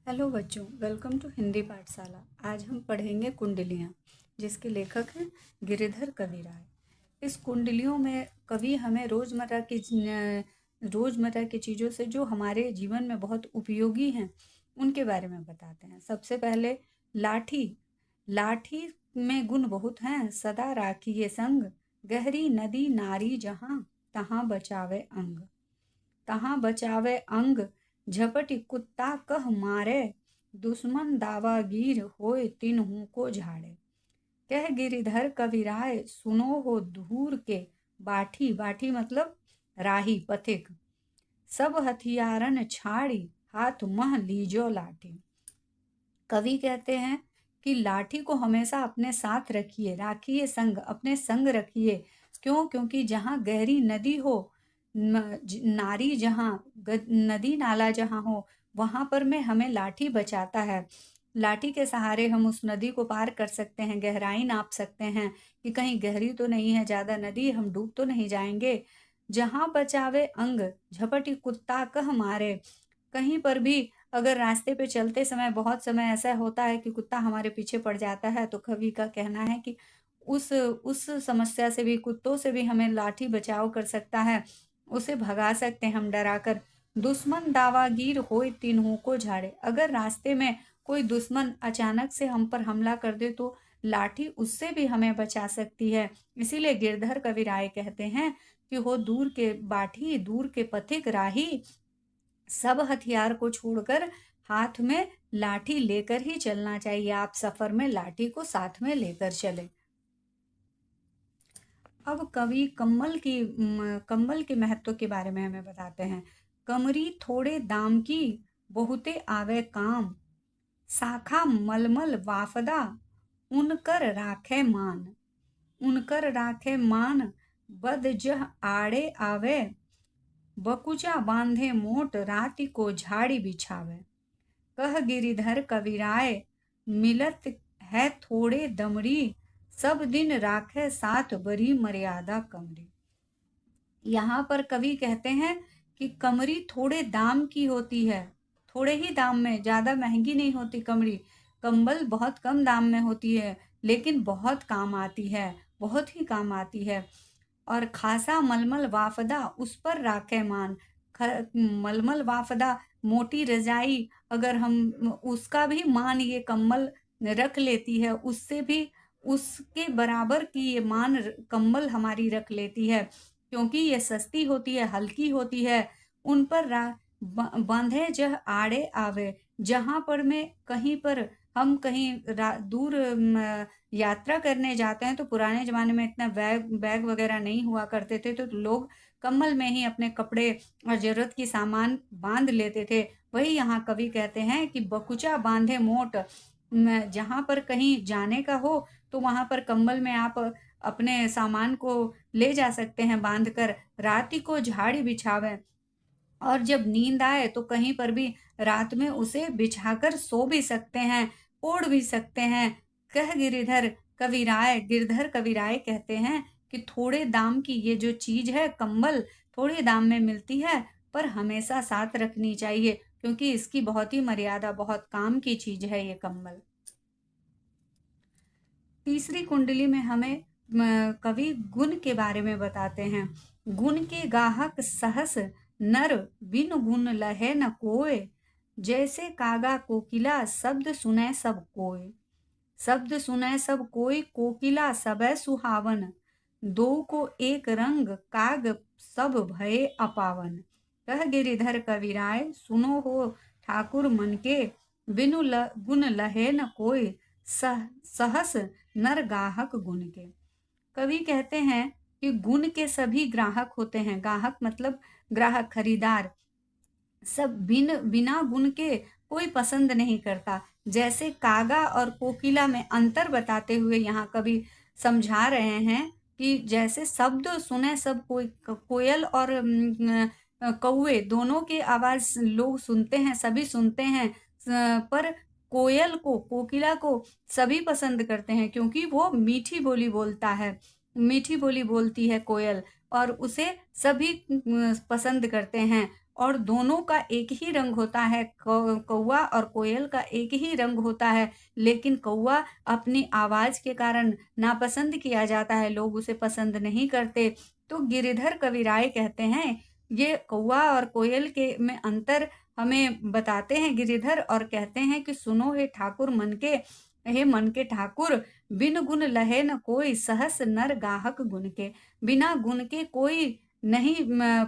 Hello बच्चों, welcome to Hindi पाठशाला। आज हम पढ़ेंगे कुंडलियाँ, जिसके लेखक हैं गिरिधर कवि राय। इस कुंडलियों में कवि हमें रोज़मर्रा की चीज़ों से जो हमारे जीवन में बहुत उपयोगी हैं उनके बारे में बताते हैं। सबसे पहले लाठी। लाठी में गुण बहुत हैं। सदा राखिए संग, गहरी नदी नारी जहाँ, तहाँ बचावे अंग। तहाँ बचावे अंग, झपटी कुत्ता कह मारे, दुश्मन दावागीर होए तिन्हू को झाड़े। कह गिरिधर कविराय, सुनो हो दूर के बाठी। बाठी मतलब राही, पथिक। सब हथियारन छाड़ी, हाथ मह लीजो लाठी। कवि कहते हैं कि लाठी को हमेशा अपने साथ रखिए, राखिए संग, अपने संग रखिए। क्यों? क्योंकि जहाँ गहरी नदी हो, नारी जहाँ, नदी नाला जहाँ हो, वहाँ पर में हमें लाठी बचाता है। लाठी के सहारे हम उस नदी को पार कर सकते हैं, गहराई नाप सकते हैं कि कहीं गहरी तो नहीं है ज़्यादा नदी, हम डूब तो नहीं जाएंगे। जहाँ बचावे अंग, झपटी कुत्ता कह मारे। कहीं पर भी अगर रास्ते पे चलते समय बहुत समय ऐसा होता है कि कुत्ता हमारे पीछे पड़ जाता है, तो कवि का कहना है कि उस समस्या से भी, कुत्तों से भी हमें लाठी बचाव कर सकता है, उसे भगा सकते हैं हम डराकर। दुश्मन दावागीर होए तिन्हू को झाड़े। अगर रास्ते में कोई दुश्मन अचानक से हम पर हमला कर दे तो लाठी उससे भी हमें बचा सकती है। इसीलिए गिरधर कवि राय कहते हैं कि हो दूर के बाठी, दूर के पथिक राही, सब हथियार को छोड़कर हाथ में लाठी लेकर ही चलना चाहिए। आप सफर में लाठी को साथ में लेकर चलें। अब कवि कम्बल के महत्व के बारे में हमें बताते हैं। कमरी थोड़े दाम की, बहुते आवे काम। शाखा मलमल वाफदा, उनकर राखे मान। उनकर राखे मान, बद जह आड़े आवे। बकुचा बांधे मोट, राति को झाड़ी बिछावे। कह गिरिधर कविराय, मिलत है थोड़े दमड़ी। सब दिन राखे साथ, बड़ी मर्यादा कमरी। यहाँ पर कवि कहते हैं कि कमरी थोड़े दाम की होती है, थोड़े ही दाम में, ज़्यादा महंगी नहीं होती कमरी। कंबल बहुत कम दाम में होती है, लेकिन बहुत काम आती है, बहुत ही काम आती है। और खासा मलमल वाफदा, उस पर राखे मान। मलमल वाफदा, मोटी रजाई, अगर हम उसका भी मान ये कंबल रख लेती है, उससे भी उसके बराबर की ये मान कंबल हमारी रख लेती है, क्योंकि ये सस्ती होती है, हल्की होती है। उन पर बांधे जह आड़े आवे। जहाँ पर में कहीं पर हम कहीं दूर यात्रा करने जाते हैं, तो पुराने ज़माने में इतना बैग वगैरह नहीं हुआ करते थे, तो लोग कम्बल में ही अपने कपड़े और ज़रूरत की सामान बांध लेते थे। वही यहाँ कवि कहते हैं कि बकुचा बांधे मोट। जहाँ पर कहीं जाने का हो तो वहाँ पर कम्बल में आप अपने सामान को ले जा सकते हैं बांध कर। राति को झाड़ी बिछावे, और जब नींद आए तो कहीं पर भी रात में उसे बिछाकर सो भी सकते हैं, ओढ़ भी सकते हैं। कह गिरधर कविराय कहते हैं कि थोड़े दाम की ये जो चीज है कंबल, थोड़े दाम में मिलती है, पर हमेशा साथ रखनी चाहिए, क्योंकि इसकी बहुत ही मर्यादा, बहुत काम की चीज है ये कंबल। तीसरी कुंडली में हमें कवि गुण के बारे में बताते हैं। गुण के गाहक सहस, नर बिन गुण लहे न कोय। जैसे कागा कोकिला, शब्द सुने सब कोय। शब्द सुने सब कोय, कोकिला सबे सुहावन। दो को एक रंग, काग सब भये अपावन। कह गिरिधर कविराय, सुनो हो ठाकुर मन के। बिनु गुण लहे न कोय, सहस नर गाहक गुण के। कवि कहते हैं कि गुण के सभी ग्राहक होते हैं। गाहक मतलब ग्राहक, खरीदार। सब बिना गुण के कोई पसंद नहीं करता। जैसे कागा और कोकिला में अंतर बताते हुए यहाँ कवि समझा रहे हैं कि जैसे शब्द सुने सब कोयल और कौवे दोनों की आवाज लोग सुनते हैं, सभी सुनते हैं, पर कोयल को, कोकिला को सभी पसंद करते हैं, क्योंकि वो मीठी बोली बोलता है, मीठी बोली बोलती है कोयल, और उसे सभी पसंद करते हैं। और दोनों का एक ही रंग होता है। कौवा और कोयल का एक ही रंग होता है, लेकिन कौवा अपनी आवाज़ के कारण नापसंद किया जाता है, लोग उसे पसंद नहीं करते। तो गिरिधर कविराय कहते हैं, ये कौवा और कोयल के में अंतर हमें बताते हैं गिरिधर, और कहते हैं कि सुनो हे मन के ठाकुर, बिन गुण लहे न कोई, सहस नर गाहक गुण के। बिना गुण के कोई नहीं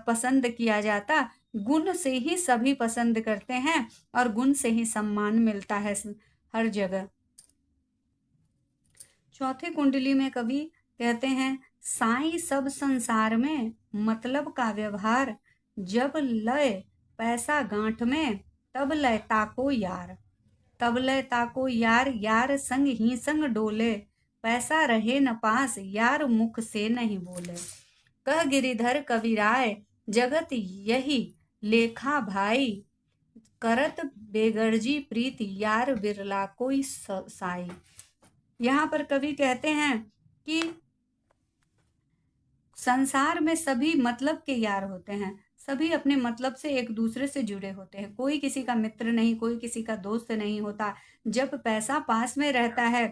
पसंद किया जाता, गुण से ही सभी पसंद करते हैं और गुण से ही सम्मान मिलता है हर जगह। चौथे कुंडली में कवि कहते हैं, साईं सब संसार में मतलब का व्यवहार, जब लय पैसा गांठ में तब लय ताको यार। तब लय ताको यार, यार संग ही संग डोले, पैसा रहे न पास, यार मुख से नहीं बोले। कह गिरिधर कविराय, जगत यही लेखा भाई, करत बेगर्जी प्रीति, यार बिरला कोई साई। यहाँ पर कवि कहते हैं कि संसार में सभी मतलब के यार होते हैं, सभी अपने मतलब से एक दूसरे से जुड़े होते हैं, कोई किसी का मित्र नहीं, कोई किसी का दोस्त नहीं होता। जब पैसा पास में रहता है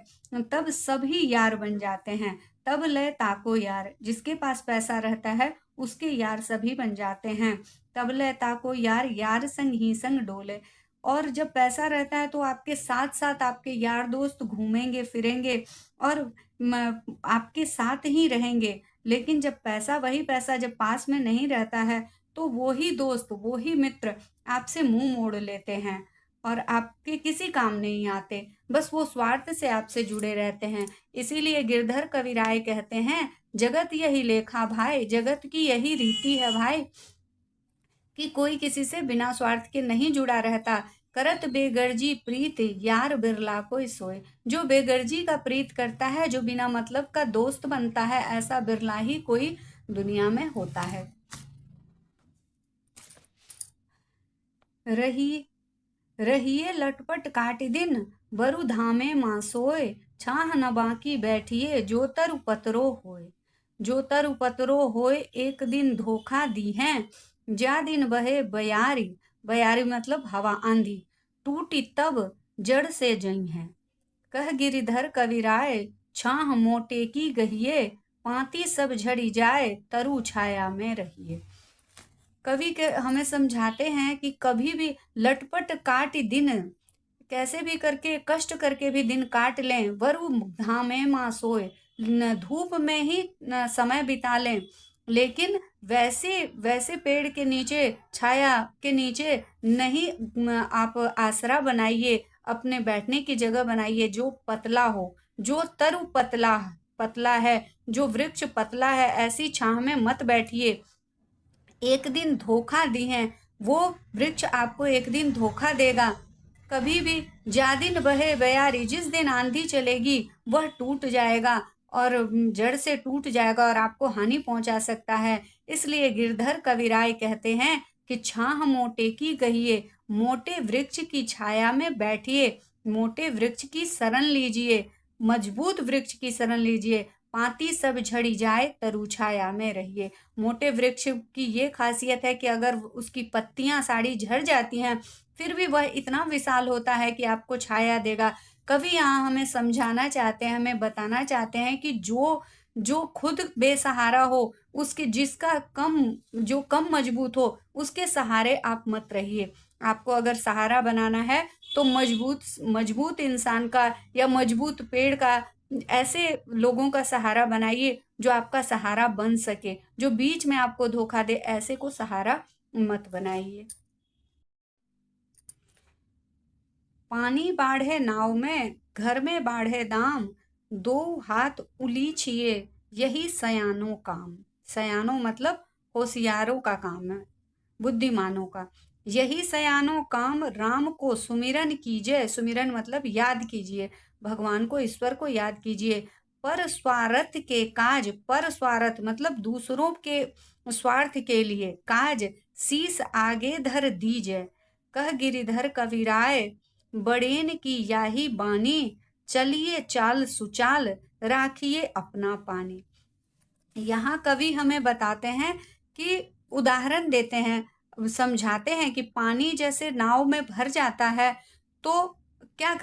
तब सभी यार बन जाते हैं। तब लय ताको यार, जिसके पास पैसा रहता है उसके यार सभी बन जाते हैं। तब लय ताको यार, यार संग ही संग डोले। और जब पैसा रहता है तो आपके साथ साथ आपके यार दोस्त घूमेंगे फिरेंगे और आपके साथ ही रहेंगे। लेकिन जब वही पैसा जब पास में नहीं रहता है तो वो ही दोस्त, वो ही मित्र आपसे मुंह मोड़ लेते हैं और आपके किसी काम नहीं आते, बस वो स्वार्थ से आपसे जुड़े रहते हैं। इसीलिए गिरधर कविराय कहते हैं, जगत यही लेखा भाई, जगत की यही रीति है भाई कि कोई किसी से बिना स्वार्थ के नहीं जुड़ा रहता। करत बेगर्जी प्रीत, यार बिरला कोई सोए। जो बेगर्जी का प्रीत करता है, जो बिना मतलब का दोस्त बनता है, ऐसा बिरला ही कोई दुनिया में होता है। रहिए लटपट काट दिन, बरु धामे मां सोए, छाह न बाकी बैठिए, जो तरु पतरो होए। जो तरु पतरो होए, एक दिन धोखा दी हैं, जा दिन बहे बयारी। बयारी मतलब हवा, आंधी। टूटी तब जड़ से जई हैं। कह गिरिधर कविराय, छाह मोटे की गहिए, पाती सब झड़ी जाए, तरु छाया में रहिए। कवि के हमें समझाते हैं कि कभी भी लटपट काट दिन, कैसे भी करके कष्ट करके भी दिन काट लें, वरु धामे मां सोए, धूप में ही समय बिता लें, लेकिन वैसे पेड़ के नीचे, छाया के नीचे नहीं आप आसरा बनाइए, अपने बैठने की जगह बनाइए जो पतला हो, जो तरु पतला है, जो वृक्ष पतला है, ऐसी छाह में मत बैठिए। एक दिन धोखा दी हैं, वो वृक्ष आपको एक दिन धोखा देगा। कभी भी जा दिन बहे बयारी, जिस दिन आंधी चलेगी वह टूट जाएगा और जड़ से टूट जाएगा और आपको हानि पहुंचा सकता है। इसलिए गिरधर कविराय कहते हैं कि छाह मोटे की गहिए, मोटे वृक्ष की छाया में बैठिए, मोटे वृक्ष की शरण लीजिए, मजबूत वृक्ष की शरण लीजिए। पाती सब झड़ी जाए, तरु छाया में रहिए। मोटे वृक्ष की ये खासियत है कि अगर उसकी पत्तियां साड़ी झड़ जाती हैं फिर भी वह इतना विशाल होता है कि आपको छाया देगा। कवि यहाँ हमें समझाना चाहते हैं, हमें बताना चाहते हैं कि जो खुद बेसहारा हो, उसके जो कम मजबूत हो, उसके सहारे आप मत रहिए। आपको अगर सहारा बनाना है तो मजबूत इंसान का या मजबूत पेड़ का, ऐसे लोगों का सहारा बनाइए जो आपका सहारा बन सके। जो बीच में आपको धोखा दे, ऐसे को सहारा मत बनाइए। पानी बाढ़े नाव में, घर में बाढ़े दाम, दो हाथ उलीछिए, यही सयानों काम। सयानों मतलब होशियारों का काम है, बुद्धिमानों का। यही सयानों काम, राम को सुमिरन कीजिए। सुमिरन मतलब याद कीजिए, भगवान को, ईश्वर को याद कीजिए। पर स्वार्थ के काज, पर स्वार्थ मतलब दूसरों के स्वार्थ के लिए काज, शीस आगे धर दीजिए। कह गिरिधर कविराय, बड़ेन की याही बानी, चलिए चाल सुचाल, राखिए अपना पानी। यहाँ कवि हमें बताते हैं कि उदाहरण देते हैं समझाते हैं कि पानी जैसे नाव में भर जाता है तो क्या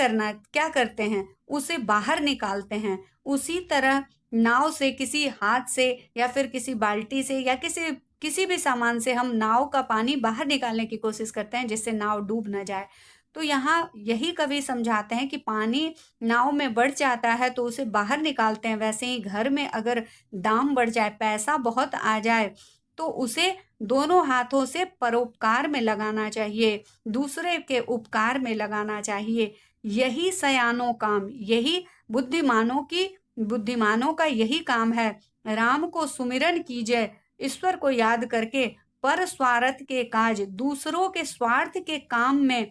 करते हैं, उसे बाहर निकालते हैं। उसी तरह नाव से, किसी हाथ से या फिर किसी बाल्टी से या किसी किसी भी सामान से हम नाव का पानी बाहर निकालने की कोशिश करते हैं जिससे नाव डूब न जाए। तो यहाँ यही कवि समझाते हैं कि पानी नाव में बढ़ जाता है तो उसे बाहर निकालते हैं। वैसे ही घर में अगर दाम बढ़ जाए, पैसा बहुत आ जाए, तो उसे दोनों हाथों से परोपकार में लगाना चाहिए, दूसरे के उपकार में लगाना चाहिए। यही सयानों काम, यही बुद्धिमानों का यही काम है। राम को सुमिरन कीजिए, ईश्वर को याद करके, पर स्वार्थ के काज, दूसरों के स्वार्थ के काम में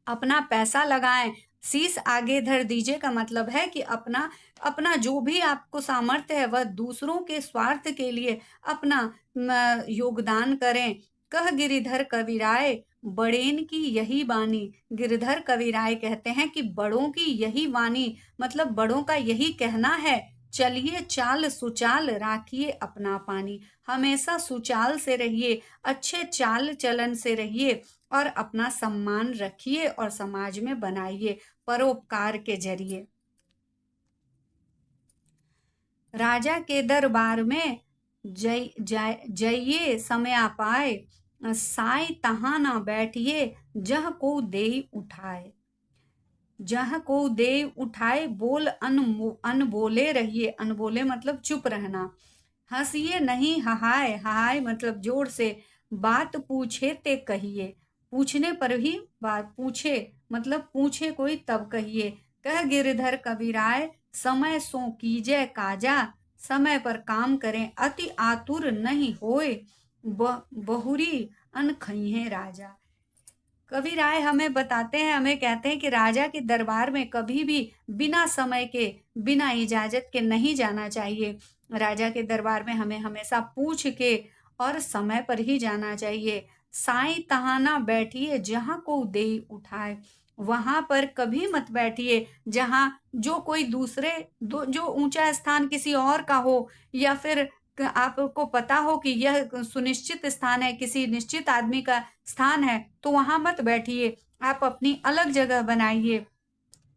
अपना पैसा लगाएं, शीश आगे धर दीजिए का मतलब है कि अपना अपना जो भी आपको सामर्थ्य है वह दूसरों के स्वार्थ के लिए अपना योगदान करें। कह गिरिधर कविराय, बड़ेन की यही वाणी। गिरिधर कविराय कहते हैं कि बड़ों की यही वाणी, मतलब बड़ों का यही कहना है, चलिए चाल सुचाल राखिए अपना पानी। हमेशा सुचाल से रहिए, अच्छे चाल चलन से रहिए और अपना सम्मान रखिए और समाज में बनाइए परोपकार के जरिए। राजा के दरबार में जाइए समय पाए, साई तहाँ ना बैठिए, जह को देई उठाए। जह को दे उठाए, बोल अनबोले रहिए। अनबोले मतलब चुप रहना। हंसिए नहीं हहाय, हहाय मतलब जोर से। बात पूछे ते कहिए, पूछने पर ही बात पूछे मतलब पूछे कोई तब कहिए। कह गिरधर कबीराय, समय सो कीजय काजा। समय पर काम करें, अति आतुर नहीं होए, बहुरी अनखइहें राजा। कवि राय हमें बताते हैं, हमें कहते हैं कि राजा के दरबार में कभी भी बिना समय के, बिना इजाजत के नहीं जाना चाहिए। राजा के दरबार में हमें हमेशा पूछ के और समय पर ही जाना चाहिए। साई तहाना बैठिए, जहां को दे उठाए। वहां पर कभी मत बैठिए जहां जो कोई जो ऊंचा स्थान किसी और का हो, या फिर आपको पता हो कि यह सुनिश्चित स्थान है, किसी निश्चित आदमी का स्थान है, तो वहां मत बैठिए। आप अपनी अलग जगह बनाइए।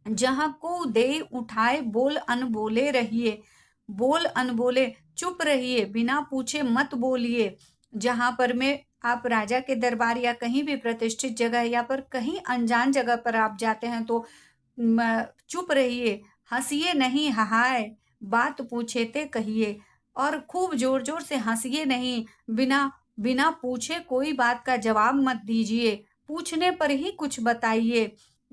जहां को दे उठाए, बोल अनबोले रहिए। बोल अनबोले, चुप रहिए, बिना पूछे मत बोलिए। जहां पर में आप राजा के दरबार या कहीं भी प्रतिष्ठित जगह या पर कहीं अनजान जगह पर आप जाते हैं तो चुप रहिए, हंसिए नहीं हहाय, बात पूछे ते कहिए। और खूब जोर जोर से हंसिए नहीं, बिना बिना पूछे कोई बात का जवाब मत दीजिए, पूछने पर ही कुछ बताइए।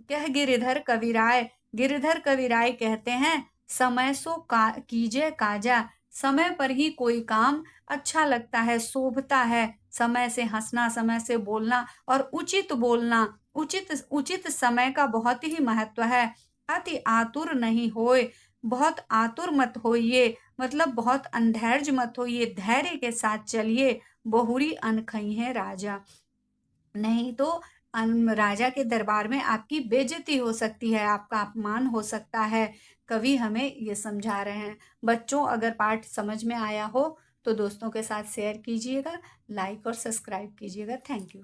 कह गिरिधर कविराय, गिरिधर कविराय कहते हैं, समय सो कीजिए काजा। समय पर ही कोई काम अच्छा लगता है, शोभता है। समय से हंसना, समय से बोलना और उचित बोलना, उचित उचित समय का बहुत ही महत्व है। अति आतुर नहीं होए, बहुत आतुर मत होइए, मतलब बहुत अंधैर्य मत होइए, धैर्य के साथ चलिए। बहुरी अनखइहें राजा, नहीं तो राजा के दरबार में आपकी बेइज्जती हो सकती है, आपका अपमान हो सकता है। कवि हमें ये समझा रहे हैं। बच्चों, अगर पाठ समझ में आया हो तो दोस्तों के साथ शेयर कीजिएगा, लाइक और सब्सक्राइब कीजिएगा। Thank you.